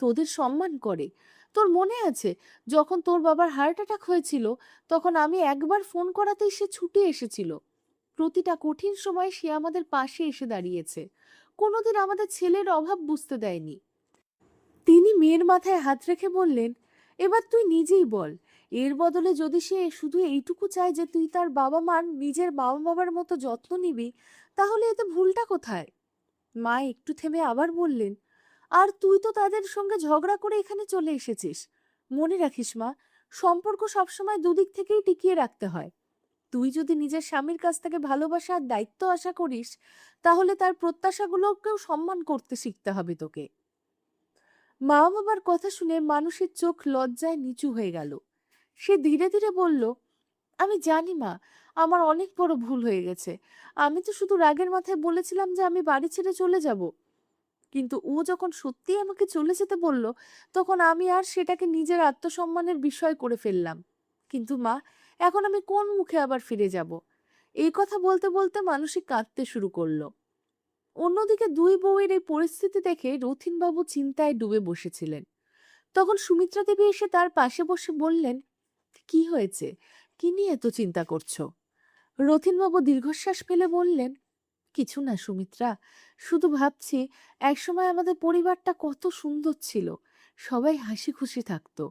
Speaker 1: তোদের সম্মান করে। তোর মনে আছে যখন তোর বাবার হার্ট অ্যাটাক হয়েছিল, তখন আমি একবার ফোন করাতেই সে ছুটে এসেছিল। প্রতিটা কঠিন সময় সে আমাদের পাশে এসে দাঁড়িয়েছে, কোনোদিন আমাদের ছেলের অভাব বুঝতে দেয়নি। তিনি মেয়ের মাথায় হাত রেখে বললেন, এবার তুই নিজেই বল, এর বদলে যদি সে শুধু এইটুকু চায় যে তুই তার বাবা মার নিজের বাবা বাবার মতো যত্ন নিবি, তাহলে এতে ভুলটা কোথায়? মা একটু থেমে আবার বললেন, আর তুই তো তাদের সঙ্গে ঝগড়া করে এখানে চলে এসেছিস। মনে রাখিস মা, সম্পর্ক সবসময় দুদিক থেকেই টিকিয়ে রাখতে হয়। তুই যদি নিজের স্বামীর কাছ থেকে ভালোবাসা আর দায়িত্ব আশা করিস, তাহলে তার প্রত্যাশাগুলোকেও সম্মান করতে শিখতে হবে তোকে। মা বাবার কথা শুনে মানুষের চোখ লজ্জায় নিচু হয়ে গেল। সে ধীরে ধীরে বলল, আমি জানি মা, আমার অনেক বড় ভুল হয়ে গেছে। আমি তো শুধু রাগের মাথায় বলেছিলাম যে আমি বাড়ি ছেড়ে চলে যাব, কিন্তু ও যখন সত্যি আমাকে চলে যেতে বলল, তখন আমি আর সেটাকে নিজের আত্মসম্মানের বিষয় করে ফেললাম। কিন্তু মা, এখন আমি কোন মুখে আবার ফিরে যাব? এই কথা বলতে বলতে মানসিক কাঁদতে শুরু করলো। অন্যদিকে দুই বউয়ের এই পরিস্থিতি দেখে রথিনবাবু চিন্তায় ডুবে বসেছিলেন। তখন সুমিত্রা দেবী এসে তার পাশে বসে বললেন, কি হয়েছে, কি নিয়ে এত চিন্তা করছো? রথিনবাবু দীর্ঘশ্বাস ফেলে বললেন, কিছু না সুমিত্রা, শুধু ভাবছি একসময় আমাদের পরিবারটা কত সুন্দর ছিল, সবাই হাসি খুশি থাকতো।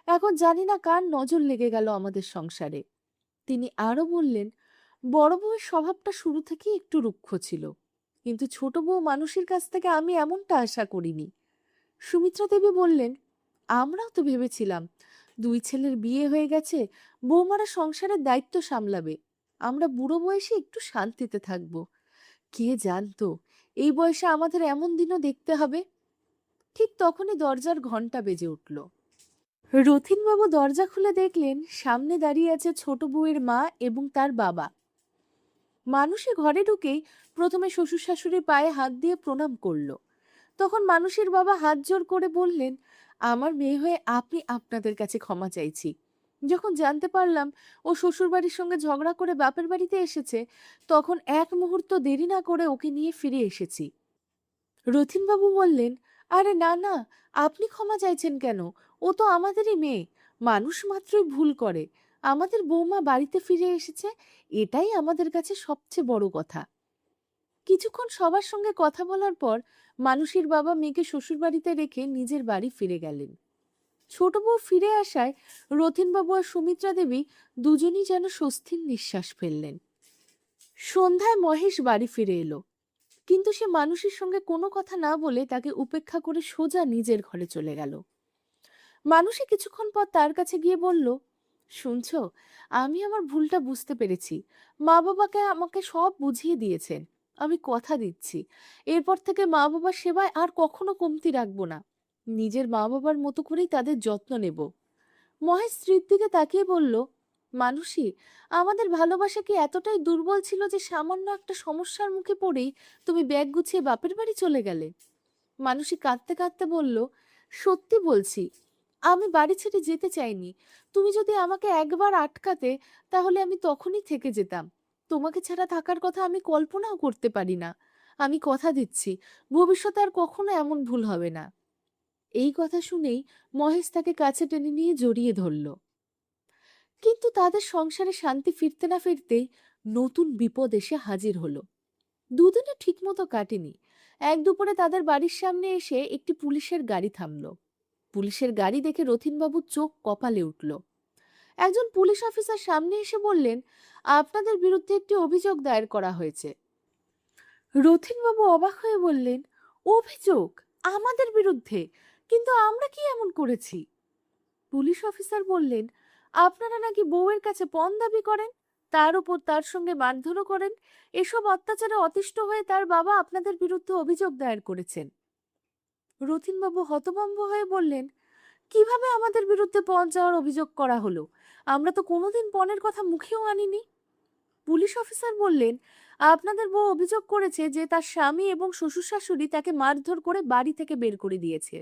Speaker 1: এখন জানি না কার নজর লেগে গেল আমাদের সংসারে। তিনি আরো বললেন, বড় বউয়ের স্বভাবটা শুরু থেকেই একটু রুক্ষ ছিল, কিন্তু ছোট বউ মানুষের কাছ থেকে আমি এমনটা আশা করিনি। সুমিত্রা দেবী বললেন, আমরাও তো ভেবেছিলাম 2 ছেলের বিয়ে হয়ে গেছে, বৌমারা সংসারের দায়িত্ব সামলাবে, আমরা বুড়ো বয়সে একটু শান্তিতে থাকবো। কে জানতো এই বয়সে আমাদের এমন দিনও দেখতে হবে। ঠিক তখনই দরজার ঘন্টা বেজে উঠল। রথিনবাবু দরজা খুলে দেখলেন সামনে দাঁড়িয়ে আছে ছোট বউয়ের মা এবং তার বাবা। মানুষে ঘরে ঢুকেই প্রথমে শ্বশুর শাশুড়ির পায়ে হাত দিয়ে প্রণাম করল। তখন মানুষের বাবা হাত জোর করে বললেন, আমার মেয়ে হয়ে আপনি আপনাদের কাছে ক্ষমা চাইছি। যখন জানতে পারলাম ও শ্বশুর বাড়ির সঙ্গে ঝগড়া করে বাপের বাড়িতে এসেছে, তখন এক মুহূর্ত দেরি না করে ওকে নিয়ে ফিরে এসেছি। রথিনবাবু বললেন, আরে না না, আপনি ক্ষমা চাইছেন কেন? ও তো আমাদেরই মেয়ে, মানুষ মাত্রই ভুল করে। আমাদের বৌমা বাড়িতে ফিরে এসেছে, এটাই আমাদের কাছে সবচেয়ে বড় কথা। কিছুক্ষণ সবার সঙ্গে কথা বলার পর মানুষের বাবা মেয়েকে শ্বশুর বাড়িতে রেখে নিজের বাড়ি ফিরে গেলেন। ছোট বউ ফিরে আসায় রথিনবাবু আর সুমিত্রা দেবী দুজনই যেন স্বস্তির নিঃশ্বাস ফেললেন। সন্ধ্যায় মহেশ বাড়ি ফিরে এলো, কিন্তু সে মানুষের সঙ্গে কোনো কথা না বলে তাকে উপেক্ষা করে সোজা নিজের ঘরে চলে গেল। মানুষে কিছুক্ষণ পর তার কাছে গিয়ে বলল, শুনছো, আমি আমার ভুলটা বুঝতে পেরেছি। মা বাবাকে আমাকে সব বুঝিয়ে দিয়েছেন, আমি কথা দিচ্ছি এরপর থেকে মা বাবার সেবায় আর কখনো কমতি রাখবো না, নিজের মা বাবার মতো করেই তাদের যত্ন নেব। মহেশ স্ত্রীর দিকে তাকিয়ে বলল, মানুষই, আমাদের ভালোবাসা কি এতটাই দুর্বল ছিল যে সামান্য একটা সমস্যার মুখে পড়েই তুমি ব্যাগ গুছিয়ে বাপের বাড়ি চলে গেলে? মানুষই কাঁদতে কাঁদতে বলল, সত্যি বলছি, আমি বাড়ি ছেড়ে যেতে চাইনি। তুমি যদি আমাকে একবার আটকাতে তাহলে আমি তখনই থেকে যেতাম। তোমাকে ছাড়া থাকার কথা আমি কল্পনাও করতে পারি না। আমি কথা দিচ্ছি, ভবিষ্যতে আর কখনো এমন ভুল হবে না। এই কথা শুনেই মহেশ তাকে কাছে টেনে নিয়ে জড়িয়ে ধরল। কিন্তু তাদের সংসারে শান্তি ফিরতে না ফিরতেই নতুন বিপদ এসে হাজির হলো। দুদিনে ঠিকমতো কাটেনি। এক দুপুরে তাদের বাড়ির সামনে এসে একটি পুলিশের গাড়ি থামলো। পুলিশের গাড়ি দেখে রথিনবাবুর চোখ কপালে উঠল। একজন পুলিশ অফিসার সামনে এসে বললেন, আপনাদের বিরুদ্ধে একটি অভিযোগ দায়ের করা হয়েছে। রথিনবাবু অবাক হয়ে বললেন, অভিযোগ আমাদের বিরুদ্ধে? কিন্তু আমরা কি এমন করেছি? পুলিশ অফিসার বললেন, আপনারা নাকি বউয়ের কাছে পণ দাবি করেন, তার উপর তার সঙ্গে মারধরও করেন। এসব অত্যাচারে অতিষ্ঠ হয়ে তার বাবা আপনাদের বিরুদ্ধে অভিযোগ দায়ের করেছেন। রথিনবাবু হতভম্ব হয়ে বললেন, কিভাবে আমাদের বিরুদ্ধে পণ চাওয়ার অভিযোগ করা হলো? আমরা তো কোনোদিন পণের কথা মুখেও আনিনি। পুলিশ অফিসার বললেন, আপনাদের বউ অভিযোগ করেছে যে তার স্বামী এবং শ্বশুর শাশুড়ি তাকে মারধর করে বাড়ি থেকে বের করে দিয়েছে।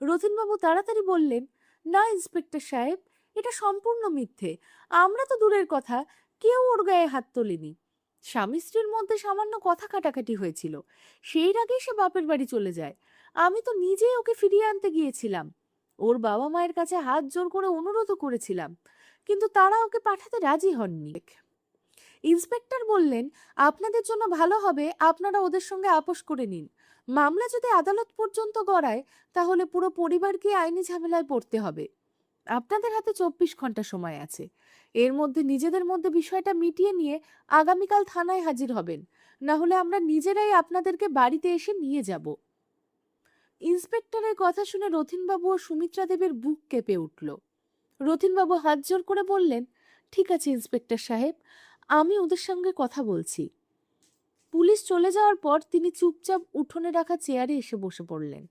Speaker 1: রথিনবাবু তাড়াতাড়ি বললেন, না ইন্সপেক্টর সাহেব, এটা সম্পূর্ণ মিথ্যে। আমরা তো দূরের কথা, কেউ ওর গায়ে হাত তোলেনি। স্বামী স্ত্রীর মধ্যে সামান্য কথা কাটাকাটি হয়েছিল, সেই আগেই সে বাপের বাড়ি চলে যায়। আমি তো নিজেই ওকে ফিরিয়ে আনতে গিয়েছিলাম। ওর বাবা মায়ের কাছে হাত জোর করে অনুরোধও করেছিলাম, কিন্তু তারা ওকে পাঠাতে রাজি হননি। ইন্সপেক্টর বললেন, আপনাদের জন্য ভালো হবে আপনারা ওদের সঙ্গে আপোষ করে নিন। মামলা যদি আদালত পর্যন্ত গড়ায় তাহলে পুরো পরিবারকে আইনি ঝামেলায় পড়তে হবে। আপনাদের হাতে 24 ঘন্টা সময় আছে। এর মধ্যে নিজেদের মধ্যে বিষয়টা মিটিয়ে নিয়ে আগামীকাল থানায় হাজির হবেন, না হলে আমরা নিজেরাই আপনাদেরকে বাড়িতে এসে নিয়ে যাব। ইন্সপেক্টরের কথা শুনে রথিনবাবু ও সুমিত্রা দেবীর বুক কেঁপে উঠল। রথিনবাবু হাত জোর করে বললেন, ঠিক আছে ইন্সপেক্টর সাহেব, আমি ওদের সঙ্গে কথা বলছি। পুলিশ চলে যাওয়ার পর তিনি চুপচাপ উঠোনে রাখা চেয়ারে এসে বসে পড়লেন।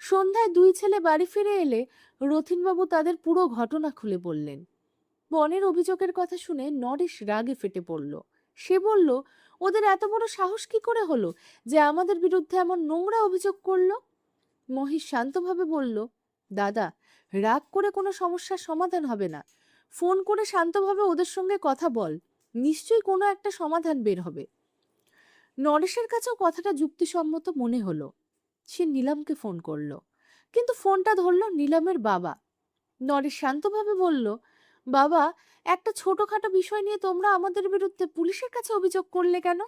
Speaker 1: সন্ধ্যায় দুই ছেলে বাড়ি ফিরে এলে রথিনবাবু তাদের পুরো ঘটনা খুলে বললেন। বনের অভিযোগের কথা শুনে নরেশ রাগে ফেটে পড়ল। সে বলল, ওদের এত বড় সাহস কি করে হলো যে আমাদের বিরুদ্ধে এমন নোংরা অভিযোগ করলো? মহেশ শান্তভাবে বলল, দাদা, রাগ করে কোনো সমস্যার সমাধান হবে না। ফোন করে শান্তভাবে ওদের সঙ্গে কথা বল, নিশ্চয়ই কোনো একটা সমাধান বের হবে। নরেশের কাছেও কথাটা যুক্তিসম্মত মনে হলো। সে নীলামকে ফোন করলো, কিন্তু ফোনটা ধরলো নীলামের বাবা। নরেশ শান্তভাবে বলল, বাবা, একটা ছোটখাটো বিষয় নিয়ে তোমরা আমাদের বিরুদ্ধে পুলিশের কাছে অভিযোগ করলে কেন?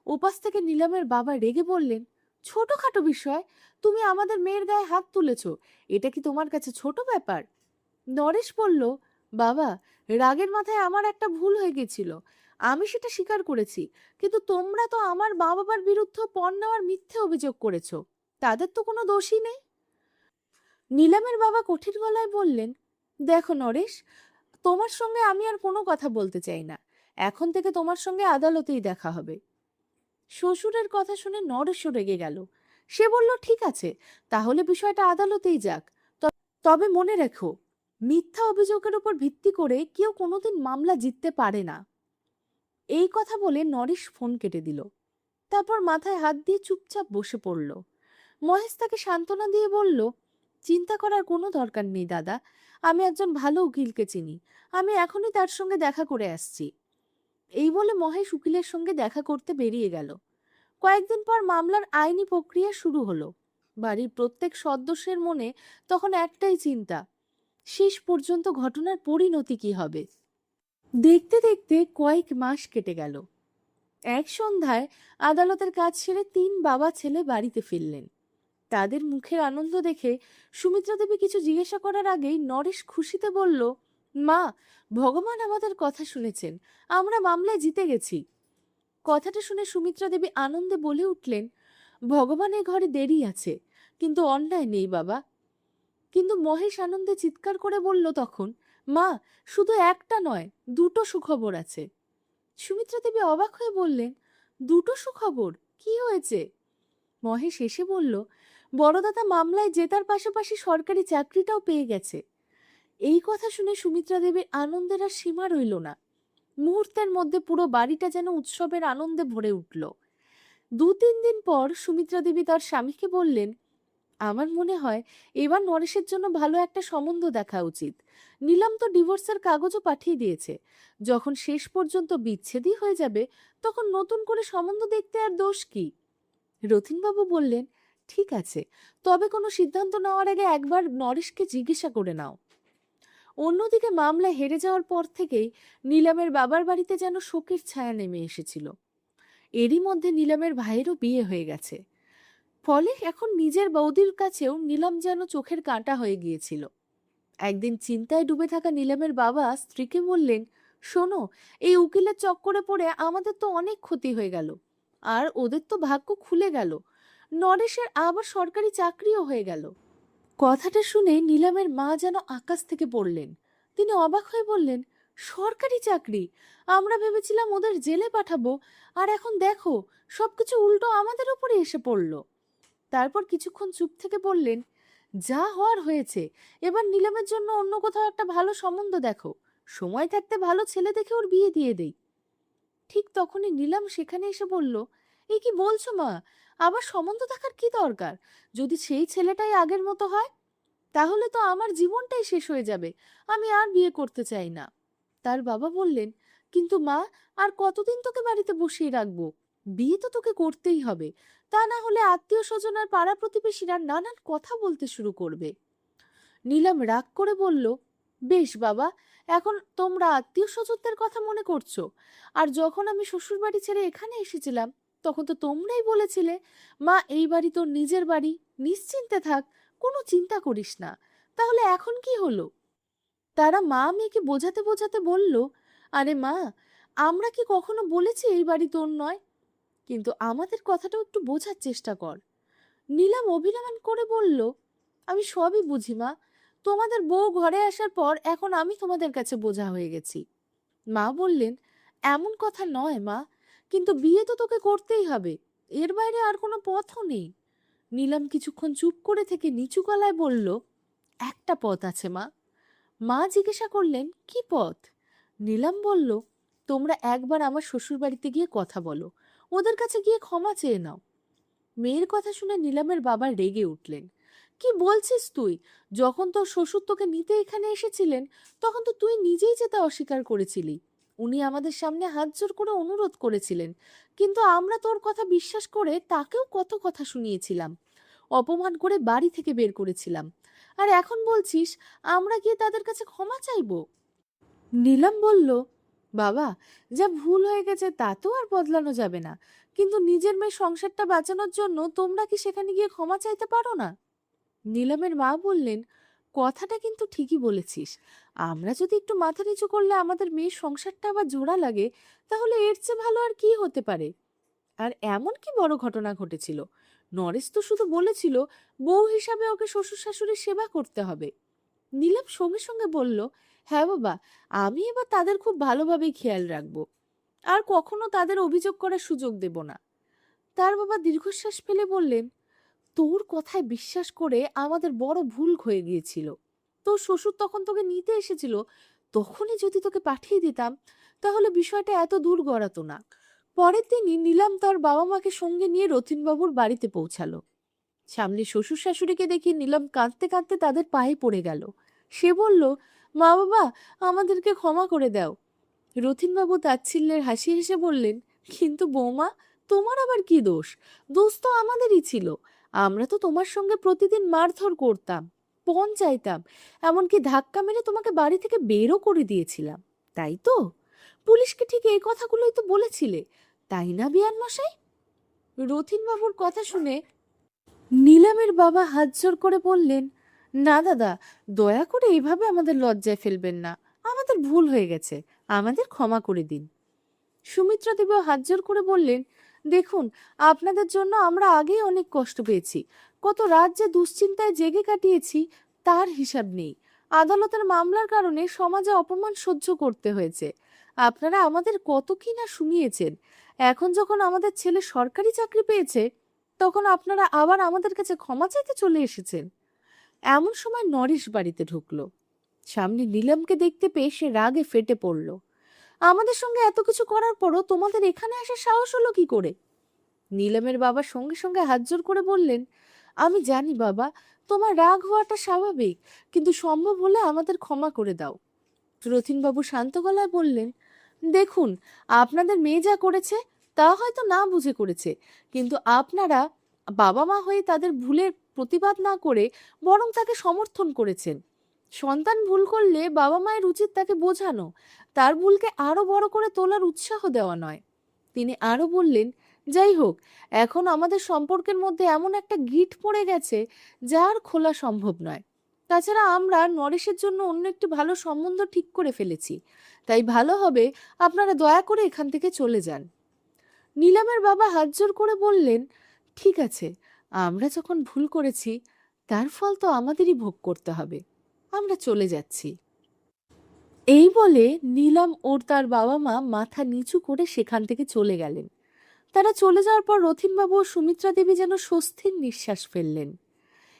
Speaker 1: ওপাশ থেকে নীলামের বাবা রেগে বললেন, ছোটখাটো বিষয়? তুমি আমাদের মেয়ের গায়ে হাত তুলেছ, এটা কি তোমার কাছে ছোট ব্যাপার? নরেশ বলল, বাবা, রাগের মাথায় আমার একটা ভুল হয়ে গেছিল, আমি সেটা স্বীকার করেছি। কিন্তু তোমরা তো আমার মা বাবার বিরুদ্ধে পণ নেওয়ার মিথ্যে অভিযোগ করেছো, তাদের তো কোনো দোষই নেই। নীলামের বাবা কঠিন গলায় বললেন, দেখো নরেশ, তোমার সঙ্গে আমি আর কোনো কথা বলতে চাই না। এখন থেকে তোমার সঙ্গে আদালতেই দেখা হবে। শ্বশুরের কথা শুনে নরেশও রেগে গেল। সে বলল, ঠিক আছে, তাহলে বিষয়টা আদালতেই যাক। তবে মনে রেখো, মিথ্যা অভিযোগের উপর ভিত্তি করে কেউ কোনোদিন মামলা জিততে পারে না। এই কথা বলে নরেশ ফোন কেটে দিল। তারপর মাথায় হাত দিয়ে চুপচাপ বসে পড়ল। মহেশ তাকে সান্ত্বনা দিয়ে বলল, চিন্তা করার কোনো দরকার নেই দাদা, আমি একজন ভালো উকিলকে চিনি, আমি এখনই তার সঙ্গে দেখা করে আসছি। এই বলে মহেশ উকিলের সঙ্গে দেখা করতে বেরিয়ে গেল। কয়েকদিন পর মামলার আইনি প্রক্রিয়া শুরু হলো। বাড়ির প্রত্যেক সদস্যের মনে তখন একটাই চিন্তা, শেষ পর্যন্ত ঘটনার পরিণতি কি হবে। দেখতে দেখতে কয়েক মাস কেটে গেল। এক সন্ধ্যায় আদালতের কাজ সেরে 3 বাবা ছেলে বাড়িতে ফিরলেন। তাদের মুখের আনন্দ দেখে সুমিত্রা দেবী কিছু জিজ্ঞাসা করার আগেই নরেশ খুশিতে বলল, মা, ভগবান আমাদের কথা শুনেছেন, আমরা মামলায় জিতে গেছি। কথাটা শুনে সুমিত্রা দেবী আনন্দে বলে উঠলেন, ভগবানের ঘরে দেরি আছে, কিন্তু অন্যায় নেই বাবা। কিন্তু মহেশ আনন্দে চিৎকার করে বলল তখন, মা, শুধু একটা নয়, 2টো সুখবর আছে। সুমিত্রা দেবী অবাক হয়ে বললেন, 2টো সুখবর? কি হয়েছে? মহেশ এসে বলল, বড়দাদা মামলায় জেতার পাশাপাশি সরকারি চাকরিটাও পেয়ে গেছে। এই কথা শুনে সুমিত্রা দেবীর আনন্দের আর সীমা রইল না। মুহূর্তের মধ্যে পুরো বাড়িটা যেন উৎসবের আনন্দে ভরে উঠল। 2-3 দিন পর সুমিত্রা দেবী তার স্বামীকে বললেন, আমার মনে হয় এবার নরেশের জন্য ভালো একটা সম্বন্ধ দেখা উচিত। নিলাম তো ডিভোর্সের কাগজও পাঠিয়ে দিয়েছে। যখন শেষ পর্যন্ত বিচ্ছেদই হয়ে যাবে, তখন নতুন করে সম্বন্ধ দেখতে আর দোষ কি? রথীনবাবু বললেন, ঠিক আছে, তবে কোনো সিদ্ধান্ত নেওয়ার আগে একবার নরেশকে জিজ্ঞাসা করে নাও। অন্যদিকে মামলা হেরে যাওয়ার পর থেকেই নিলামের বাবার বাড়িতে যেন শোকের ছায়া নেমে এসেছিল। এরই মধ্যে নিলামের ভাইয়েরও বিয়ে হয়ে গেছে। ফলে এখন নিজের বৌদির কাছেও নিলাম যেন চোখের কাঁটা হয়ে গিয়েছিল। একদিন চিন্তায় ডুবে থাকা নিলামের বাবা স্ত্রীকে বললেন, শোনো, এই উকিলের চক্করে পড়ে আমাদের তো অনেক ক্ষতি হয়ে গেল, আর ওদের তো ভাগ্য খুলে গেল। নরেশের আবার সরকারি চাকরিও হয়ে গেল। কথাটা শুনে নিলামের মা যেন আকাশ থেকে পড়লেন। তিনি অবাক হয়ে বললেন, সরকারি চাকরি? আমরা ভেবেছিলাম ওদের জেলে পাঠাবো, আর এখন দেখো সবকিছু উল্টো আমাদের উপরে এসে পড়ল। তারপর কিছুক্ষণ চুপ থেকে বললেন, যা হওয়ার হয়েছে, এবার নিলামের জন্য অন্য কোথাও একটা ভালো সম্বন্ধ দেখো। সময় থাকতে ভালো ছেলে দেখে ওর বিয়ে দিয়ে দেই। ঠিক তখনই নিলাম সেখানে এসে বলল, এই কি বলছো মা? আবার সম্বন্ধ থাকার কি দরকার? যদি সেই ছেলেটাই আগের মতো হয়, তাহলে তো আমার জীবনটাই শেষ হয়ে যাবে। আমি আর বিয়ে করতে চাই না। তার বাবা বললেন, কিন্তু মা, আর কতদিন তোকে বাড়িতে বসিয়ে রাখবো? বিয়ে তো তোকে করতেই হবে, তা না হলে আত্মীয় স্বজন আর পাড়া প্রতিবেশীরা নানান কথা বলতে শুরু করবে। নীলাম রাগ করে বলল, বেশ বাবা, এখন তোমরা আত্মীয় স্বজনদের কথা মনে করছো? আর যখন আমি শ্বশুর বাড়ি ছেড়ে এখানে এসেছিলাম, তখন তো তোমরাই বলেছিলে, মা এই বাড়ি তোর নিজের বাড়ি, নিশ্চিন্তে থাক, কোনো চিন্তা করিস না। তাহলে এখন কি হলো? তারা মা মেয়েকে বোঝাতে বোঝাতে বলল, আরে মা, আমরা কি কখনো বলেছি এই বাড়ি তোর নয়? কিন্তু আমাদের কথাটাও একটু বোঝার চেষ্টা কর। নীলাম অভিমান করে বলল, আমি সবই বুঝি মা। তোমাদের বউ ঘরে আসার পর এখন আমি তোমাদের কাছে বোঝা হয়ে গেছি। মা বললেন, এমন কথা নয় মা, কিন্তু বিয়ে তো তোকে করতেই হবে, এর বাইরে আর কোনো পথও নেই। নীলাম কিছুক্ষণ চুপ করে থেকে নিচু গলায় বলল, একটা পথ আছে মা। মা জিজ্ঞাসা করলেন, কি পথ? নীলাম বলল, তোমরা একবার আমার শ্বশুর বাড়িতে গিয়ে কথা বলো, ওদের কাছে গিয়ে ক্ষমা চেয়ে নাও। মেয়ের কথা শুনে নিলামের বাবা রেগে উঠলেন। কি বলছিস তুই? যখন তোর শ্বশুর তোকে নিতে এখানে এসেছিলেন, তখন তো তুই নিজেই যেতে অস্বীকার করেছিলি। উনি আমাদের সামনে হাত জোর করে অনুরোধ করেছিলেন, কিন্তু আমরা তোর কথা বিশ্বাস করে তাকেও কত কথা শুনিয়েছিলাম, অপমান করে বাড়ি থেকে বের করেছিলাম। আর এখন বলছিস আমরা গিয়ে তাদের কাছে ক্ষমা চাইবো? নীলাম বলল, বাবা, যা ভুল হয়ে গেছে তা তো আর বদলানো যাবে না, কিন্তু নিজের মেয়ে সংসারটা বাঁচানোর জন্য তোমরা কি সেখানে গিয়ে ক্ষমা চাইতে পারো না? নীলামের মা বললেন, কথাটা কিন্তু ঠিকই বলেছিস। আমরা যদি একটু মাথা নিচু করলে আমাদের মেয়ের সংসারটা আবার জোড়া লাগে, তাহলে এর চেয়ে ভালো আর কি হতে পারে? আর এমন কি বড় ঘটনা ঘটেছিল? নরেশ তো শুধু বলেছিল বউ হিসাবে ওকে শ্বশুর শাশুড়ির সেবা করতে হবে। নীলাম সঙ্গে সঙ্গে বলল, হ্যাঁ বাবা, আমি এবার তাদের খুব ভালোভাবেই খেয়াল রাখবো, আর কখনো তাদের অভিযোগ করার সুযোগ দেব না। তার বাবা দীর্ঘশ্বাস ফেলে বললেন, তোর কথায় বিশ্বাস করে আমাদের বড় ভুল হয়ে গিয়েছিল। তোর শ্বশুর তখন তোকে নিতে এসেছিল, তখনই যদি তোকে পাঠিয়ে দিতাম, তাহলে বিষয়টা এত দূর গড়াতো না। পরের দিনই নীলাম তার বাবা মাকে সঙ্গে নিয়ে রতিনবাবুর বাড়িতে পৌঁছালো। সামনে শ্বশুর শাশুড়িকে দেখে নীলাম কাঁদতে কাঁদতে তাদের পায়ে পড়ে গেল। সে বলল, মা বাবা, আমাদেরকে ক্ষমা করে দাও। রথীনবাবু তাচ্ছিল্যের হাসি হেসে বললেন, কিন্তু বৌমা, তোমার আবার কি দোষ? দোষ তো আমাদেরই ছিল। আমরা তো তোমার সঙ্গে প্রতিদিন মারধর করতাম, পণ চাইতাম, এমনকি ধাক্কা মেরে তোমাকে বাড়ি থেকে বেরও করে দিয়েছিলাম, তাই তো? পুলিশকে ঠিক এই কথাগুলোই তো বলেছিলে, তাই না বিয়ান মশাই? রথীনবাবুর কথা শুনে নিলামের বাবা হাত জোর করে বললেন, না দাদা, দয়া করে এইভাবে আমাদের লজ্জায় ফেলবেন না। আমাদের ভুল হয়ে গেছে, আমাদের ক্ষমা করে দিন। সুমিত্রা দেবীও হাত জোর করে বললেন, দেখুন, আপনাদের জন্য আমরা আগেই অনেক কষ্ট পেয়েছি, কত রাত যে দুশ্চিন্তায় জেগে কাটিয়েছি তার হিসাব নেই। আদালতের মামলার কারণে সমাজে অপমান সহ্য করতে হয়েছে। আপনারা আমাদের কত কি না শুনিয়েছেন। এখন যখন আমাদের ছেলে সরকারি চাকরি পেয়েছে, তখন আপনারা আবার আমাদের কাছে ক্ষমা চাইতে চলে এসেছেন। এমন সময় নরেশ বাড়িতে ঢুকলো। সামনে নীলামকে দেখতে পেয়ে সে রাগে ফেটে পড়ল। আমাদের সঙ্গে এত কিছু করার পরও তোমাদের এখানে আসার সাহস হলো কি করে? নীলামের বাবা সঙ্গে সঙ্গে হাত জোর করে বললেন, আমি জানি বাবা, তোমার রাগ হওয়াটা স্বাভাবিক, কিন্তু সম্ভব হলে আমাদের ক্ষমা করে দাও। রথিনবাবু শান্ত গলায় বললেন, দেখুন, আপনাদের মেয়ে যা করেছে তা হয়তো না বুঝে করেছে, কিন্তু আপনারা বাবা মা হয়ে তাদের ভুলের প্রতিবাদ না করে বরং তাকে সমর্থন করেছেন। সন্তান ভুল করলে বাবা মায়ের উচিত তাকে বোঝানো, তার ভুলকে আরো বড় করে তোলার উৎসাহ দেওয়া নয়। তিনি আরো বললেন, যাই হোক, এখন আমাদের সম্পর্কের মধ্যে এমন একটা গিঁট পড়ে গেছে যা আর খোলা সম্ভব নয়। তাছাড়া আমরা নরেশের জন্য অন্য একটি ভালো সম্বন্ধ ঠিক করে ফেলেছি, তাই ভালো হবে আপনারা দয়া করে এখান থেকে চলে যান। নীলামের বাবা হাত জোর করে বললেন, ঠিক আছে, আমরা যখন ভুল করেছি তার ফল তো আমাদেরই ভোগ করতে হবে, আমরা চলে যাচ্ছি। এই বলে নীলাম ওর তার বাবা মা মাথা নিচু করে সেখান থেকে চলে গেলেন। তারা চলে যাওয়ার পর রথিনবাবু ও সুমিত্রা দেবী যেন স্বস্তির নিঃশ্বাস ফেললেন।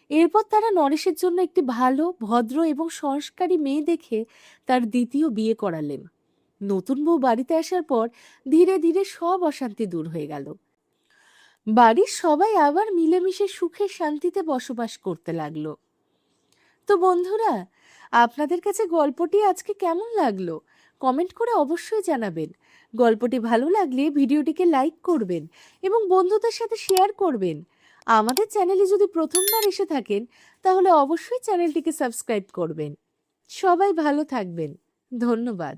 Speaker 1: এরপর তারা নরেশের জন্য একটি ভালো, ভদ্র এবং সংস্কারী মেয়ে দেখে তার দ্বিতীয় বিয়ে করালেন। নতুন বউ বাড়িতে আসার পর ধীরে ধীরে সব অশান্তি দূর হয়ে গেল। বাড়ির সবাই আবার মিলেমিশে সুখে শান্তিতে বসবাস করতে লাগলো। তো বন্ধুরা, আপনাদের কাছে গল্পটি আজকে কেমন লাগলো কমেন্ট করে অবশ্যই জানাবেন। গল্পটি ভালো লাগলে ভিডিওটিকে লাইক করবেন এবং বন্ধুদের সাথে শেয়ার করবেন। আমাদের চ্যানেলে যদি প্রথমবার এসে থাকেন তাহলে অবশ্যই চ্যানেলটিকে সাবস্ক্রাইব করবেন। সবাই ভালো থাকবেন। ধন্যবাদ।